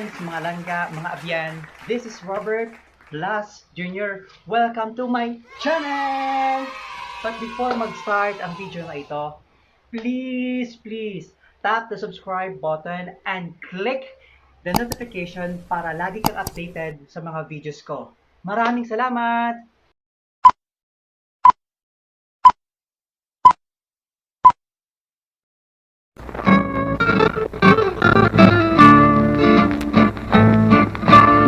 friends, mga langga, mga abyan. This is Robert Blas Jr. Welcome to my channel! But before mag-start ang video na ito, please tap the subscribe button and click the notification para lagi kang updated sa mga videos ko. Maraming salamat!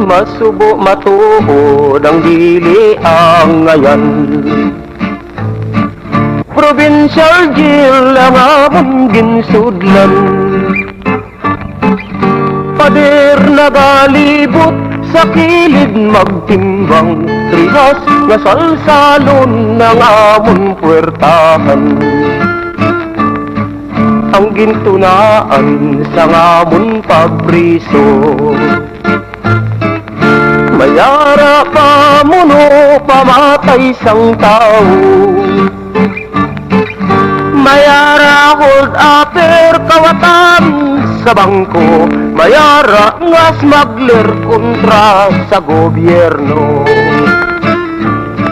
Masubo matuod ang dili ang ngayan. Provincial jail ang among ginsudlan. Pader nagalibot sa kilid magtimbang. Trihas nga salsalon ng among puwertahan. Ang gintunaan sa among pabriso. Mayara pamuno pamatay sang tao. Mayara hold upper kawatan sa bangko. Mayara nga smuggler kontra sa gobyerno.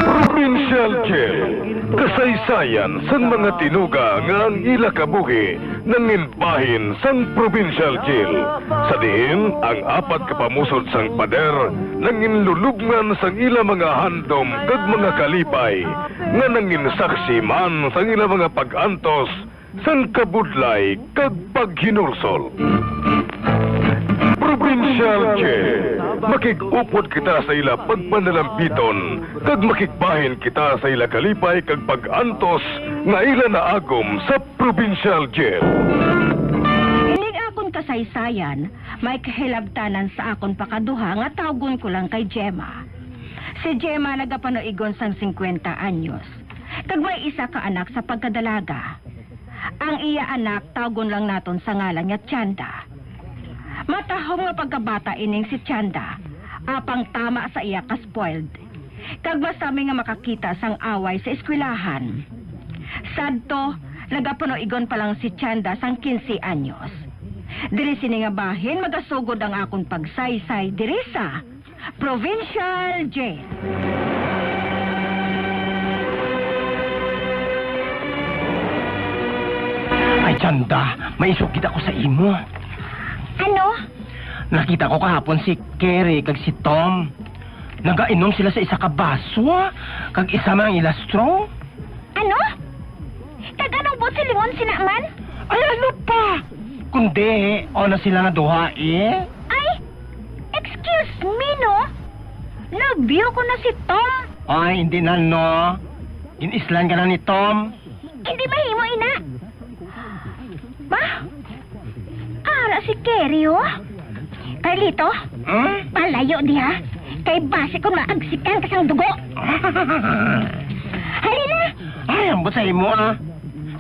Provincial Jail, kasaysayan sang mga tinuga nga ang ila kabuhi nanginbahin sang Provincial Jail. Sa diin, ang apat kapamusod sang pader nanginlulubngan sang ila mga handom kag mga kalipay nga nanginsaksi man sang ila mga pag-antos sang kabudlay kag paghinursol. Provincial Jail, makig-upod kita sa ila pagpanalampiton kag makigbahin kita sa ila kalipay kag pag-antos nga ila naagom sa Provincial Jail. Inig akon kasaysayan, may kahilabtanan sa akon pakaduha nga tawgon ko lang kay Gemma. Si Gemma nagapanoigon sang 50 anyos. Kag may isa ka anak sa pagkadalaga. Ang iya anak tawgon lang naton sa ngalan nga Chanda. Matahong nga pagkabata ining si Chanda, apang tama sa iya ka-spoiled. Kag masami nga makakita sang away sa eskwelahan. Sadto, nagapanoigon pa lang si Chanda sang 15 anyos. Diri sini nga bahin magasugod ang akong pagsaysay diri sa Provincial Jail. Ay Chanda, may isukit ako sa imo. Ano? Nakita ko kahapon si Kerry kag si Tom. Nagainom sila sa isa ka baso, kag isa man ang ilastro. Ano? Kag anong buti limon sinaman? Ay ano pa? Kundi, o na sila nga duha eh. Ay, excuse me, no? Nag-view ko na si Tom. Ay, hindi na no. Inislan ka na ni Tom. Hindi mahimo, ina. Ba? Ara si Kerry, oh. Carlito, palayo diha. Kay base kung maagsikan ka sang dugo. Halina! Ay, ambot sa imo ah.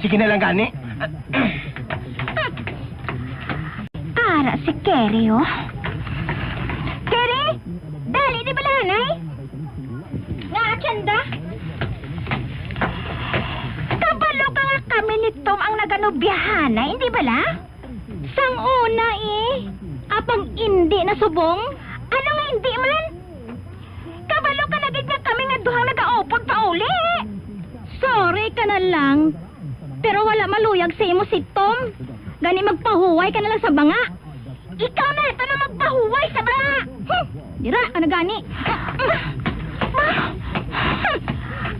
Sige na lang gani. Ara si Kerry, oh. Kerry! Dali, di ba lanay? Nga, Chanda? Kabalo ka nga kami ni Tom ang naganobyahan, hindi ba la? Sang una eh. Apang hindi na subong? Ano nga hindi man? Kabalo ka na nga kami nga duhang nagaupod pa uli. Sorry ka na lang. Pero wala maluyag sa imo si Tom. Gani magpahuway ka na lang sa banga. Ikaw na ito na magpahuway sa banga. Dira ka na gani.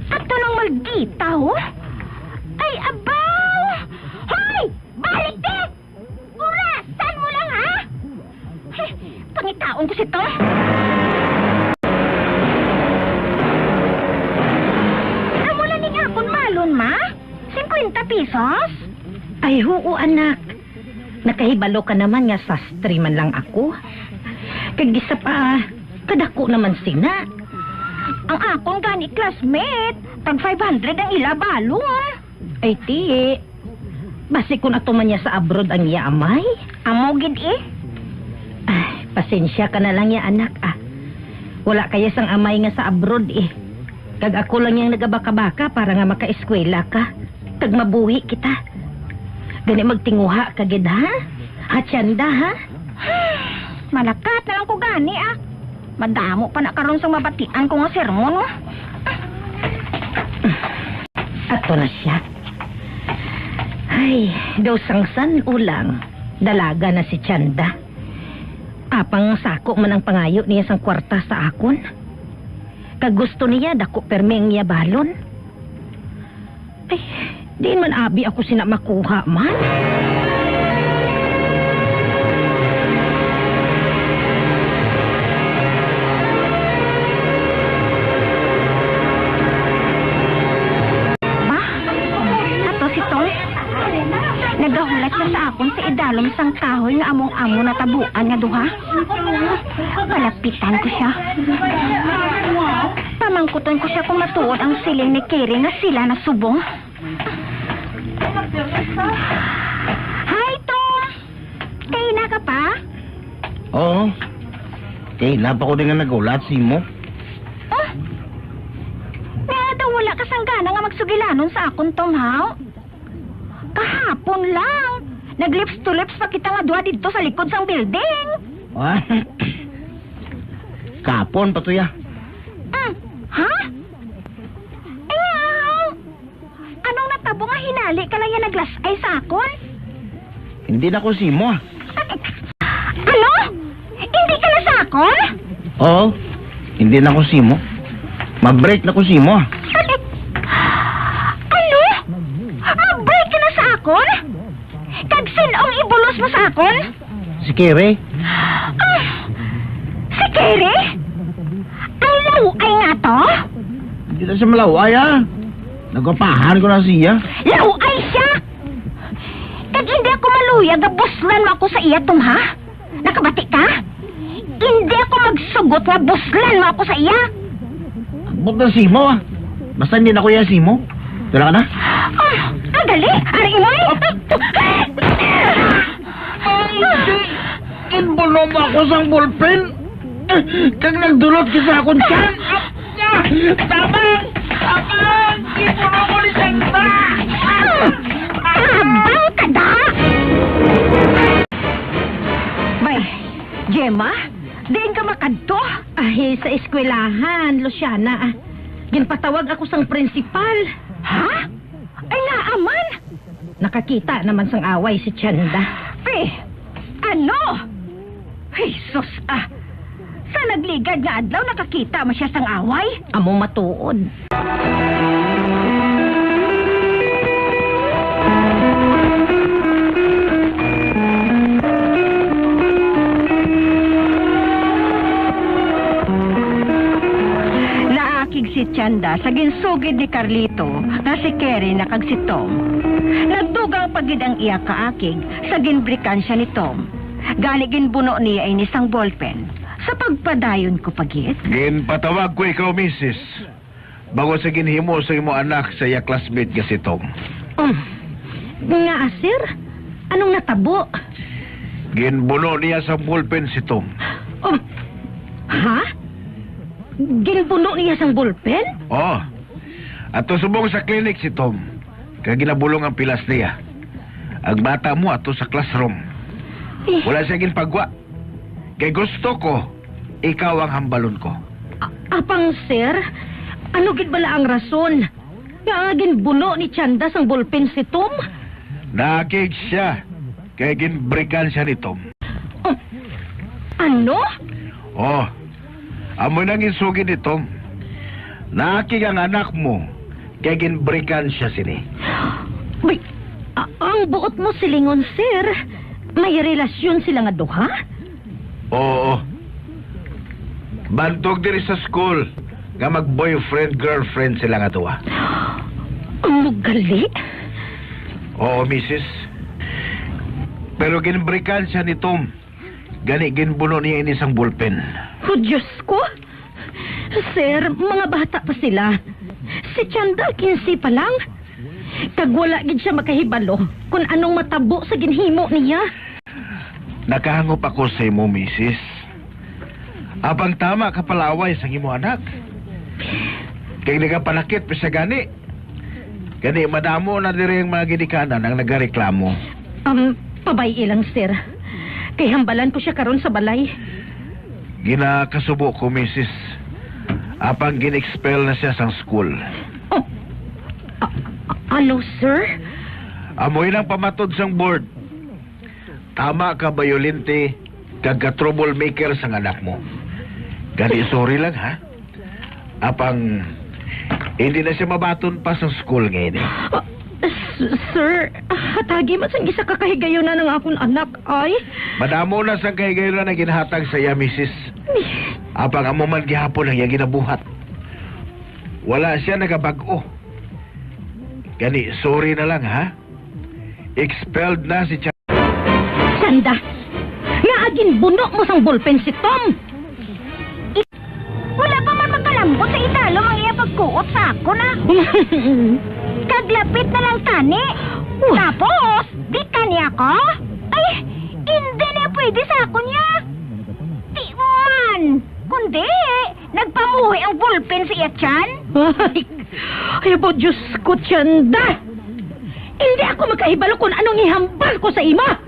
Ato nang maldita, oh. Ay, abaw! Hoy! Balik din! Urasan mo lang, ha? Pangitaon ko si Tom. Namula ni akong malon, ma? 50 pesos? Ay, oo, anak. Nakahibalo ka naman nga sastri man lang ako. Kagisa pa, kadako naman sina. Ang akong gani classmate, tag 500 ang ilabalong. Ay, tiye. Basi kung ato man niya sa abroad ang iya amay. Amogid eh. Ay, pasensya ka na lang ya, anak, ah. Wala kaya sang amay nga sa abroad, eh. Kag ako lang yung nagabaka-baka para nga maka-eskwela ka. Kag mabuhi kita. Gani magtinguha kagid, ha? Hatsanda, ha? Malakat na lang ko gani Madamo pa na karon sa mabatian ko nga sermon mo. Ato na siya. Ay, daw sangsan ulang. Dalaga na si Chanda. Apang sako man ang pangayo niya sang kwarta sa akon. Kag gusto niya dako permeng niya balon. Ay, diin man abi ako sina makuha man. Nagahulat siya sa akon sa idalom sang kahoy nga among-amo na tabuan nga duha. Palapitan ko siya. Pamangkuton ko siya kung matuod ang siling ni Kerry nga sila na subong. Hi, Tom! Kayo na ka pa? Oo. Napa ko din nga nagulat, Simo. Oh? Nga daw wala ka sanggana nga magsugilanon sa akon, Tom, ha? Kahapon lang. Nag-lips to lips pa kita nga duha dito sa likod sang building. Ah. Kapon pa to ya. Ha? Anong natabo nga hinali ka lang yan naglasay sa akon? Hindi na ko Simo. Ano? Hindi ka na sa akon? Oo. Hindi na ko Simo. Mag-break na ko Simo. Ano? Break ka na sa akon? Kag sinong ibulos mo sa akon? Si Kerry. Si Kerry? Ang laway nga to? Hindi na siya malaway Nagapahan ko na siya. Laway siya? Kag hindi ako maluya, gabuslan mo ako sa iya, Tom, ha? Nakabati ka? Hindi ako magsugot nga buslan mo ako sa iya. Huwag na Simo Basta hindi na ko yan Simo. Tala ka na? Dali! Ari mo Inbulo mo ako sang ballpen. Kag nagdulot ka sa akong tiyan. Tabang! Tabang! Inbulo ko ni Santa! Abang ka da! Bay, Gemma, diin ka makadto? Ay, sa eskwelahan, Luciana. Ginpatawag ako sang prinsipal. Ha? Ay naaman! Nakakita naman sang away si Chanda. Ano? Jesus, sa nagligad nga adlaw nakakita mo siya sang away? Amo matuod. Naakig si Chanda sa ginsugid ni Carlito na si Kerry na kag si Tom. Nagdugang pagid ang iya kaakig sa ginbrikan siya ni Tom. Gani ginbuno niya ay nisang ballpen. Sa pagpadayon ko pagit. Ginpatawag ko ikaw, Mrs. Bago sa ginhimo sa imo anak sa iya classmate nga si Tom. Nga, sir? Anong natabo? Ginbuno niya sa ballpen si Tom. Ha? Ginbuno niya sang ballpen? Oh. Ato subong sa clinic si Tom. Kaya ginabulong ang pilas niya. Ang bata mo ato sa classroom. Wala siya ginpagwa. Kaya gusto ko, ikaw ang hambalon ko. Apang, sir? Ano gid bala ang rason? Nga ginbuno ni Chanda sang ballpen si Tom? Nakig siya. Kaya ginbrikan siya ni Tom. Ano? Oh. Amoy nang insugid ni Tom. Nakig ang anak mo. Kaya ginbrikan siya sini. May, ang buot mo silingon, sir. May relasyon sila nga duha? Oo. Bantog diri sa school. Nga mag-boyfriend-girlfriend sila nga tuwa. Mugali? Oo, Mrs. Pero ginbrikan siya ni Tom. Gani ginbuno niya inisang ballpen. Oh, Diyos ko. Sir, mga bata pa sila. Si Chanda, 15 pa lang. Kag wala gid siya makahibalo kung anong matabo sa ginhimo niya. Nakahangop ako sa imo, Mrs. Apang tama ka palaway sa imo anak. Kaya hindi ka panakit pa sa gani. Gani, madamo na diri ang mga ginikanan ang nagareklamo. Pabay ilang, sir. Kay hambalan ko siya karon sa balay. Ginakasubo ko, Mrs. Apang gin-expel na siya sa school. Oh, ano, sir? Amoy nang pamatod sang board. Tama ka, Bayolente, kagka-troublemaker sa anak mo. Gani, sorry lang, ha? Apang, hindi na siya mabaton pa sa school ngayon. Sir, hatagi man sang isa kakahigayon na ng akong anak, ay. Madamo na sa kahigayon na ginhatag sa iya, Mrs. Apang amo man gihapon ang iya ginabuhat. Wala siya nagabag-o. Gani, sorry na lang, ha? Expelled na si Sanda, nga agin bunok mo sang ballpen si Tom. Wala pa man magkalambot sa italo mang iya pagkuot sa ako na. Kaglapit na lang tani. Tapos, di kani ako? Ay, hindi na pwede sa ako niya. Di man. Kundi, nagpamuhi ang ballpen sa iya tiyan. Ay, po, Diyos ko, Chanda. Hindi ako makahibalo kung anong ihambal ko sa ima.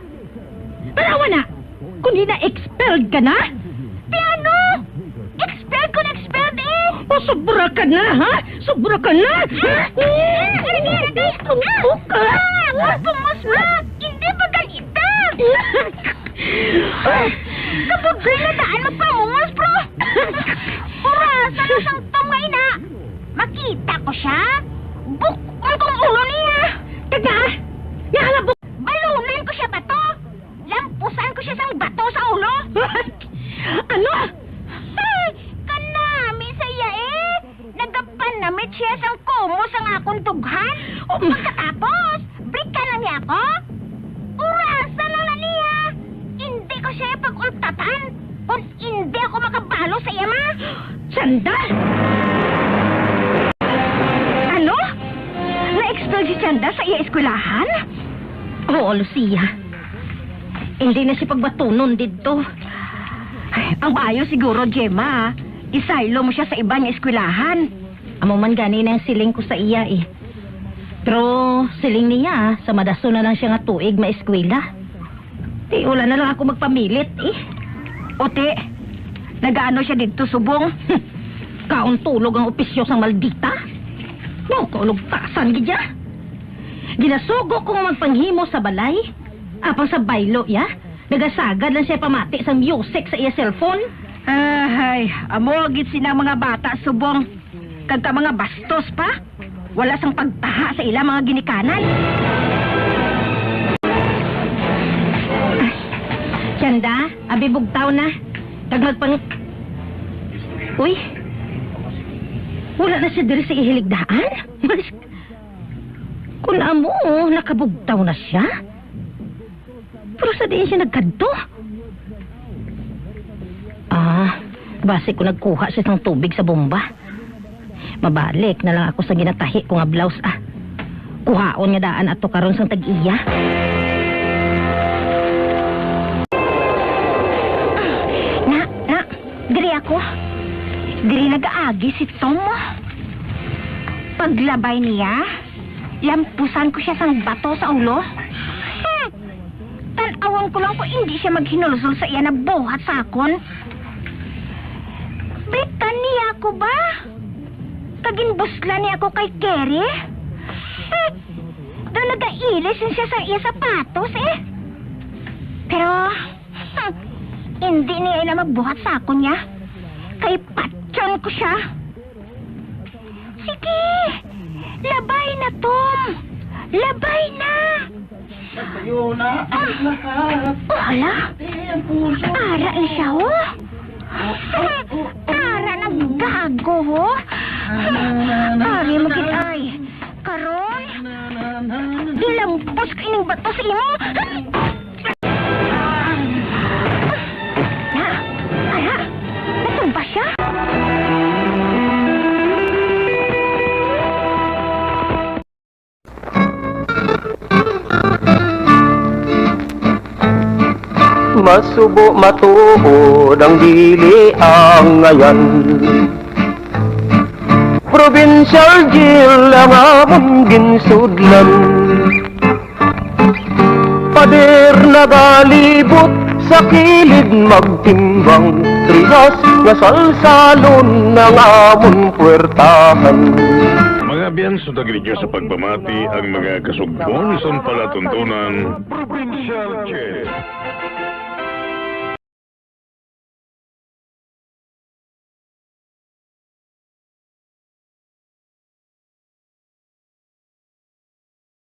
Parawa na, kung di na-expelled ka na. Di ano? Expelled ko na-expelled eh. O, sobra ka na, ha? Sobra ka na. Tumpo ka. Pumus ba? Hindi ba galita? Kapagay na daan magpamungas, bro. Purasa na sang Tom nga ina. Makita ko siya. Bukon kong ulo niya. Taga, nahalabok. Balunan ko siya bato. Lampusan ko siya sang bato sa ulo. Ano? Ay, kanami sa iya eh. Nagapanamit siya sang kumo sang akong tughan. Pagkatapos, break ka lang niya ako. Urasa lang na niya. Hindi ko siya pag-ultatan. Kung hindi ako makabalo sa iya, ma. Chanda? Ano? Na-expel si Chanda sa iya eskwelahan? Oo, Lucia. Hindi na siya pagbatunon dito. Ay, ang bayo siguro, Gemma. Isaylo mo siya sa iba niya eskwelahan. Amo man gani na yung siling ko sa iya eh. Pero siling niya, sa madaso na lang siya nga tuig maeskwela. Di wala na lang ako magpamilit eh. Ote, nagaano siya dito, subong? Kaon tulog ang opisyo sang maldita. No, kaulugtasan gidya. Ginasugo kong magpanghimo sa balay. Apang sa baylo, ya. Nagasagad lang siya pamati sa music sa iya cellphone. Ay, amogit sinang mga bata, subong. Kagka mga bastos pa. Wala sang pagtaha sa ilang mga ginikanan. Chanda, abi bugtaw na. Kag magpang... Uy! Wala na siya diri sa ihiligdaan. Kung amo, nakabugtaw na siya. Pero sa diin siya nagkadto. Base ko nagkuha siya ng tubig sa bomba. Mabalik na lang ako sa ginatahi ko nga blouse Kuhaon nga daan ato karon sang tag-iya. Diri ako. Diri nag-aagi si Tom. Paglabay niya, lampusan ko siya sang bato sa ulo. Tan-awang ko lang po hindi siya maghinulsol sa iya na buhat sa akon. Bitan niya ako ba? Kaginbusla niya ako kay Kerry? Doon nag-ailis siya sa iya sapatos eh. Pero, hindi niya ina magbuhat sa akon niya. Kay patson ko siya. Sige, labay na, Tom. Labay na. Tayo na ang lahat. Wala. Ara na siya, oh. Ara na gago, oh. Ari mo ay. Karon, dilampos ka ining bato sa imo. Ara, natumba siya. Masubo matuod ang dili ang ngayan. Provincial jail ang among ginsudlan. Pader nagalibot sa kilid magtimbang, trihas nga salsalon ng amon puwertahan. Mga biyan, sundagin ninyo sa pagpamati ang mga kasugbon sa palatuntunan Provincial Chess.